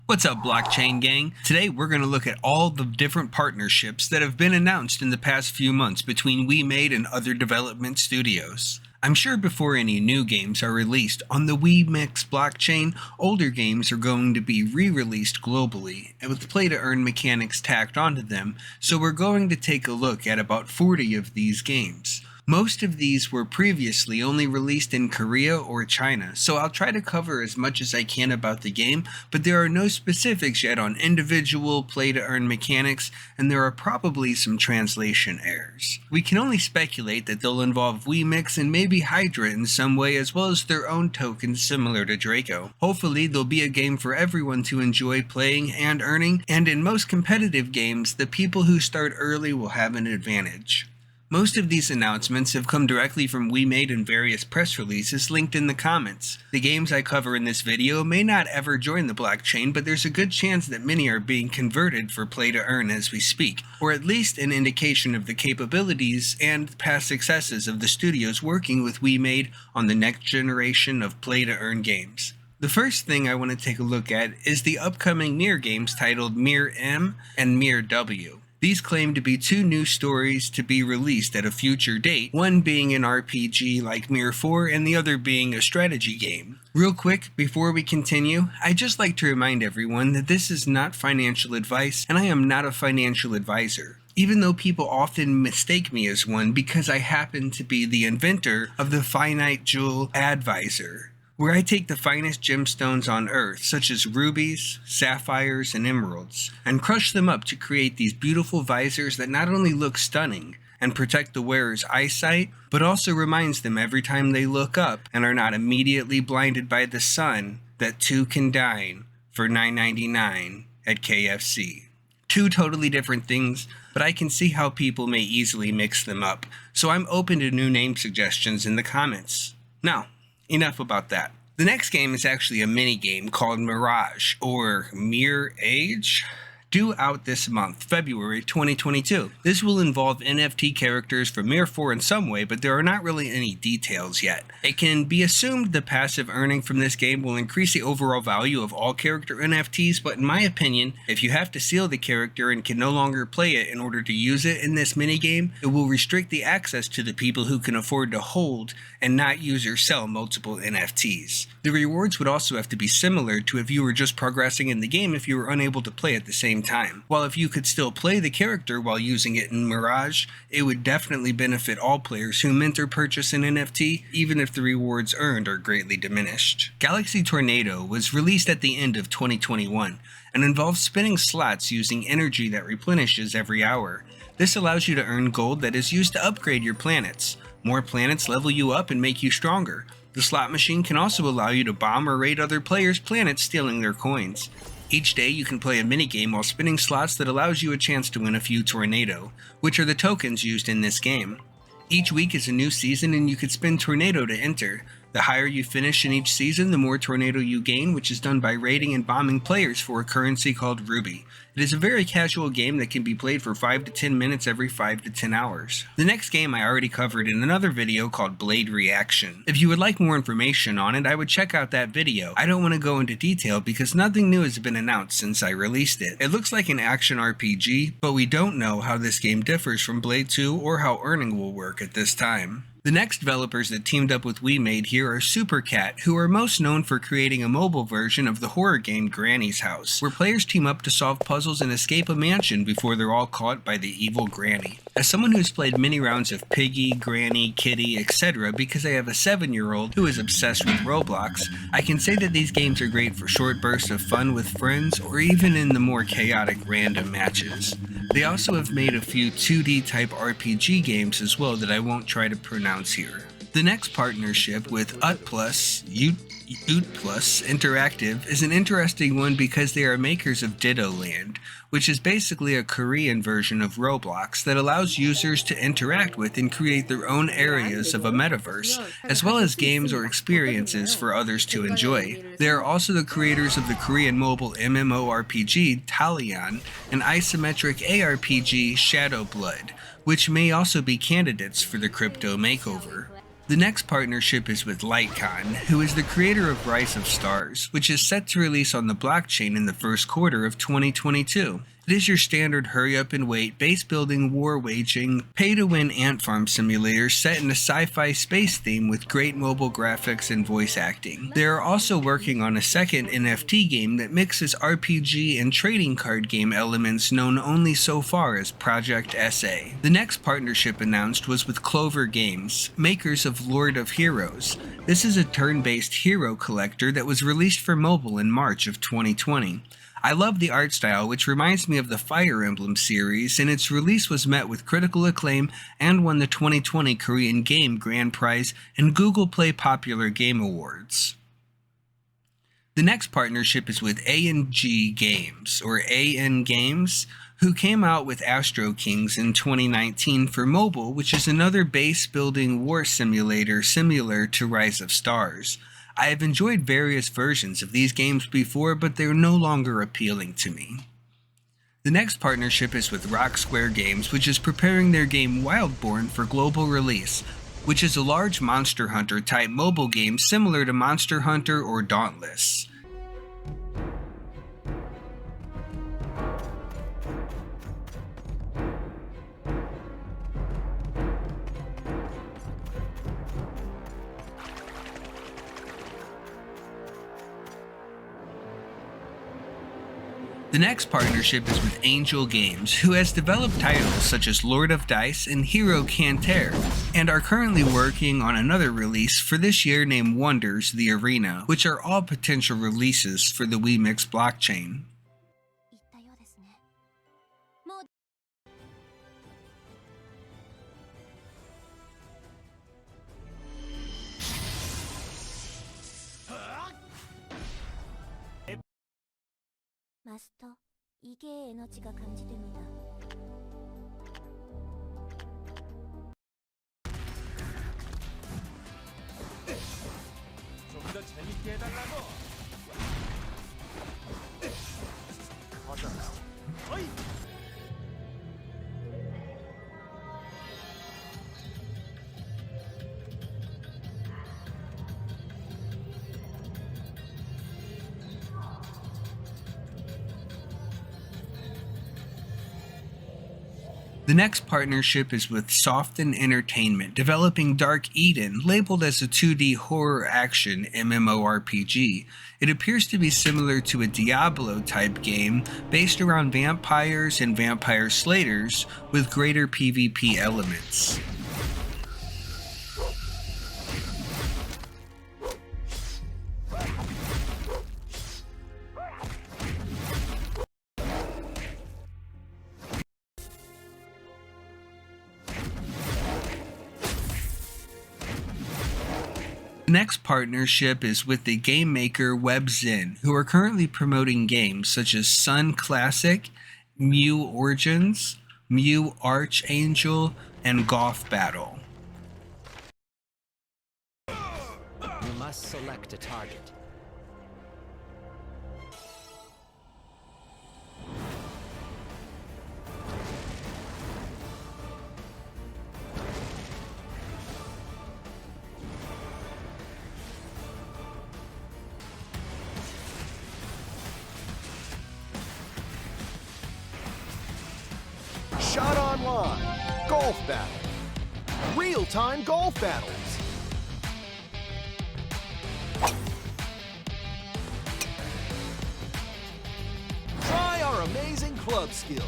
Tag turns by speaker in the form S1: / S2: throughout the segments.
S1: What's up, blockchain gang? Today we're going to look at all the different partnerships that have been announced in the past few months between Wemade and other development studios. I'm sure before any new games are released on the Wemix blockchain, older games are going to be re-released globally and with play-to-earn mechanics tacked onto them, so we're going to take a look at about 40 of these games. Most of these were previously only released in Korea or China, so I'll try to cover as much as I can about the game, but there are no specifics yet on individual play-to-earn mechanics, and there are probably some translation errors. We can only speculate that they'll involve Wemix and maybe Hydra in some way, as well as their own tokens similar to DRACO. Hopefully there'll be a game for everyone to enjoy playing and earning, and in most competitive games, the people who start early will have an advantage. Most of these announcements have come directly from Wemade and various press releases linked in the comments. The games I cover in this video may not ever join the blockchain, but there's a good chance that many are being converted for play to earn as we speak, or at least an indication of the capabilities and past successes of the studios working with Wemade on the next generation of play to earn games. The first thing I want to take a look at is the upcoming Ymir games titled Ymir M and Ymir W. These claim to be two new stories to be released at a future date, one being an RPG like Ymir 4 and the other being a strategy game. Real quick, before we continue, I'd just like to remind everyone that this is not financial advice and I am not a financial advisor, even though people often mistake me as one because I happen to be the inventor of the Finite Jewel Advisor, where I take the finest gemstones on Earth, such as rubies, sapphires, and emeralds, and crush them up to create these beautiful visors that not only look stunning and protect the wearer's eyesight, but also reminds them every time they look up and are not immediately blinded by the sun that two can dine for $9.99 at KFC. Two totally different things, but I can see how people may easily mix them up, so I'm open to new name suggestions in the comments. Now, enough about that. The next game is actually a mini-game called Mirage, or Mirage, due out this month, February 2022. This will involve NFT characters from Ymir 4 in some way, but there are not really any details yet. It can be assumed the passive earning from this game will increase the overall value of all character NFTs, but in my opinion, if you have to seal the character and can no longer play it in order to use it in this minigame, it will restrict the access to the people who can afford to hold and not use or sell multiple NFTs. The rewards would also have to be similar to if you were just progressing in the game if you were unable to play at the same time. While if you could still play the character while using it in Mirage, it would definitely benefit all players who mint or purchase an NFT, even if the rewards earned are greatly diminished. Galaxy Tornado was released at the end of 2021 and involves spinning slots using energy that replenishes every hour. This allows you to earn gold that is used to upgrade your planets. More planets level you up and make you stronger. The slot machine can also allow you to bomb or raid other players' planets, stealing their coins. Each day you can play a minigame while spinning slots that allows you a chance to win a few Tornado, which are the tokens used in this game. Each week is a new season and you can spin Tornado to enter. The higher you finish in each season, the more Tornado you gain, which is done by raiding and bombing players for a currency called Ruby. It is a very casual game that can be played for 5 to 10 minutes every 5 to 10 hours. The next game I already covered in another video called Blade Reaction. If you would like more information on it, I would check out that video. I don't want to go into detail because nothing new has been announced since I released it. It looks like an action RPG, but we don't know how this game differs from Blade 2 or how earning will work at this time. The next developers that teamed up with Wemade here are Supercat, who are most known for creating a mobile version of the horror game Granny's House, where players team up to solve puzzles and escape a mansion before they're all caught by the evil Granny. As someone who's played many rounds of Piggy, Granny, Kitty, etc. because I have a 7-year-old who is obsessed with Roblox, I can say that these games are great for short bursts of fun with friends or even in the more chaotic random matches. They also have made a few 2D type RPG games as well that I won't try to pronounce here. The next partnership with Utplus Interactive is an interesting one because they are makers of Ditoland, which is basically a Korean version of Roblox that allows users to interact with and create their own areas of a metaverse, as well as games or experiences for others to enjoy. They are also the creators of the Korean mobile MMORPG Talion and isometric ARPG ShadowBlood, which may also be candidates for the crypto makeover. The next partnership is with Lightcon, who is the creator of Rise of Stars, which is set to release on the blockchain in the first quarter of 2022. It is your standard hurry-up-and-wait, base-building, war-waging, pay-to-win ant farm simulator set in a sci-fi space theme with great mobile graphics and voice acting. They are also working on a second NFT game that mixes RPG and trading card game elements known only so far as Project SA. The next partnership announced was with Clover Games, makers of Lord of Heroes. This is a turn-based hero collector that was released for mobile in March of 2020. I love the art style, which reminds me of the Fire Emblem series, and its release was met with critical acclaim and won the 2020 Korean Game Grand Prize and Google Play Popular Game Awards. The next partnership is with ANG Games, or AN Games, who came out with AstroKings in 2019 for mobile, which is another base-building war simulator similar to Rise of Stars. I have enjoyed various versions of these games before, but they are no longer appealing to me. The next partnership is with Rock Square Games, which is preparing their game Wildborn for global release, which is a large Monster Hunter type mobile game similar to Monster Hunter or Dauntless. The next partnership is with Angel Games, who has developed titles such as Lord of Dice and Hero Cantare, and are currently working on another release for this year named Wonders: The Arena, which are all potential releases for the Wemix blockchain.
S2: 마스터, 2개의 에너지가 감지됩니다.
S3: 좀 더 재밌게 해달라고. 가자. 어이.
S1: The next partnership is with Soften Entertainment, developing Dark Eden, labeled as a 2D horror action MMORPG. It appears to be similar to a Diablo-type game based around vampires and vampire slayers with greater PvP elements. The next partnership is with the game maker WebZin, who are currently promoting games such as Sun Classic, MU Origins, MU Archangel, and Golf Battle.
S4: You must select a target.
S5: Shot Online, Golf Battle, real-time golf battles. Try our amazing club skills.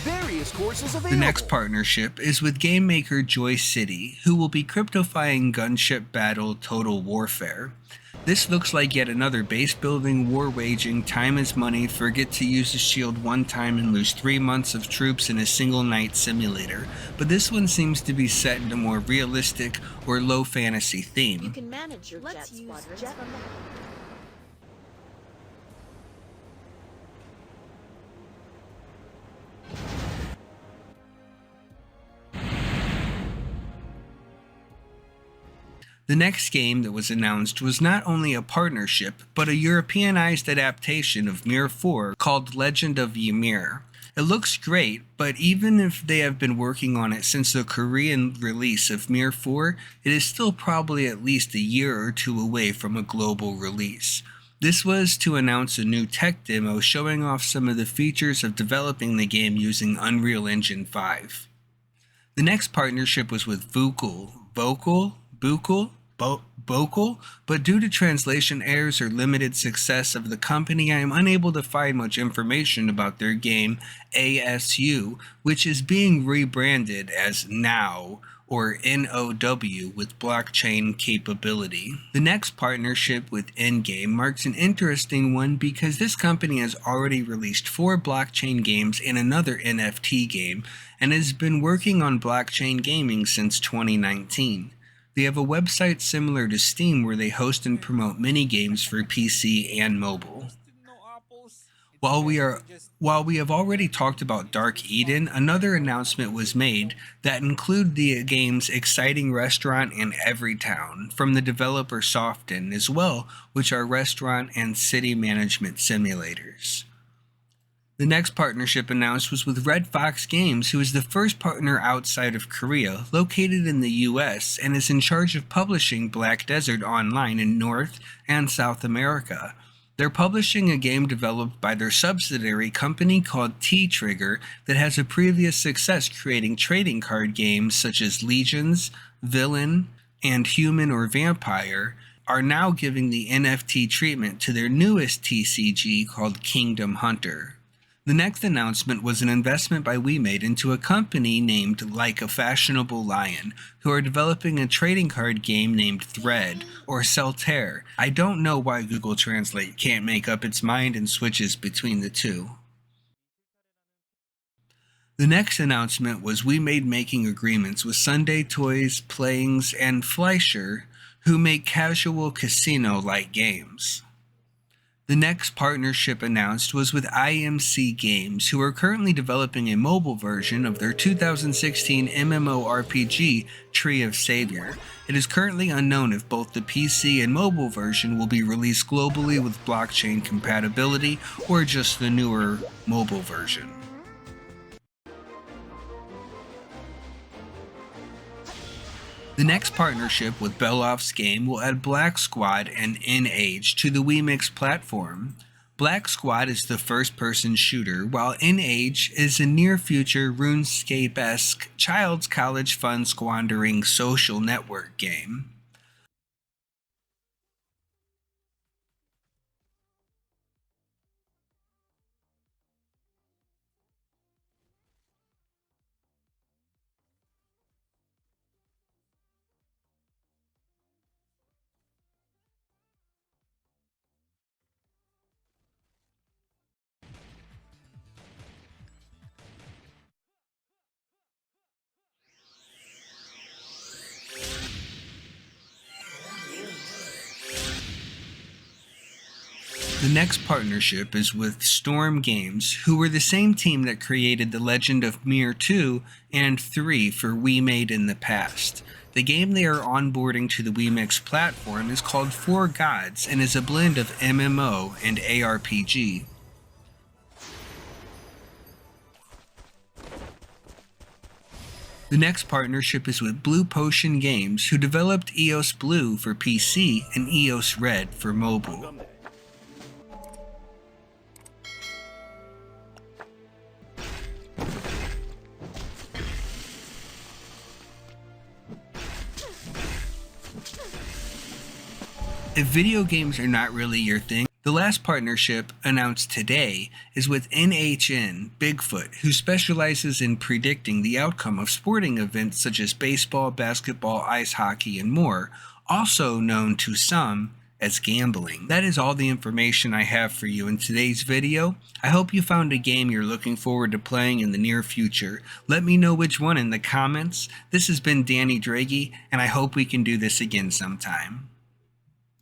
S5: Various courses available.
S1: The next partnership is with game maker Joy City, who will be cryptofying Gunship Battle Total Warfare. This looks like yet another base-building, war-waging, time-is-money, forget-to-use-a-shield one time and lose 3 months of troops in a single night simulator, but this one seems to be set in a more realistic or low-fantasy theme.
S6: You can manage your jet squadrons from the...
S1: The next game that was announced was not only a partnership, but a Europeanized adaptation of Mir 4 called Legend of Ymir. It looks great, but even if they have been working on it since the Korean release of Mir 4, it is still probably at least a year or two away from a global release. This was to announce a new tech demo showing off some of the features of developing the game using Unreal Engine 5. The next partnership was with Vocal, but due to translation errors or limited success of the company, I am unable to find much information about their game ASU, which is being rebranded as Now, or NOW, with blockchain capability. The next partnership with Endgame marks an interesting one because this company has already released 4 blockchain games and another NFT game, and has been working on blockchain gaming since 2019. They have a website similar to Steam where they host and promote mini-games for PC and mobile. While we have already talked about Dark Eden, another announcement was made that include the game's exciting restaurant and Everytown from the developer Soften as well, which are restaurant and city management simulators. The next partnership announced was with Red Fox Games, who is the first partner outside of Korea, located in the US, and is in charge of publishing Black Desert Online in North and South America. They're publishing a game developed by their subsidiary company called T-Trigger that has a previous success creating trading card games such as Legions, Villain, and Human or Vampire, are now giving the NFT treatment to their newest TCG called Kingdom Hunter. The next announcement was an investment by Wemade into a company named Like a Fashionable Lion, who are developing a trading card game named Thread, or Syltare. I don't know why Google Translate can't make up its mind and switches between the two. The next announcement was Wemade making agreements with Sunday Toys, Playings, and Fleischer, who make casual casino-like games. The next partnership announced was with IMC Games, who are currently developing a mobile version of their 2016 MMORPG Tree of Savior. It is currently unknown if both the PC and mobile version will be released globally with blockchain compatibility or just the newer mobile version. The next partnership with Beloff's game will add Black Squad and N-Age to the Wemix platform. Black Squad is the first-person shooter, while N-Age is a near-future RuneScape-esque child's college fun squandering social network game. The next partnership is with Storm Games, who were the same team that created The Legend of Mir 2 and 3 for Wemade in the past. The game they are onboarding to the Wemix platform is called Four Gods and is a blend of MMO and ARPG. The next partnership is with Blue Potion Games, who developed EOS Blue for PC and EOS Red for mobile. If video games are not really your thing, the last partnership announced today is with NHN Bigfoot, who specializes in predicting the outcome of sporting events such as baseball, basketball, ice hockey, and more, also known to some as gambling. That is all the information I have for you in today's video. I hope you found a game you're looking forward to playing in the near future. Let me know which one in the comments. This has been Danny Draghi, and I hope we can do this again sometime.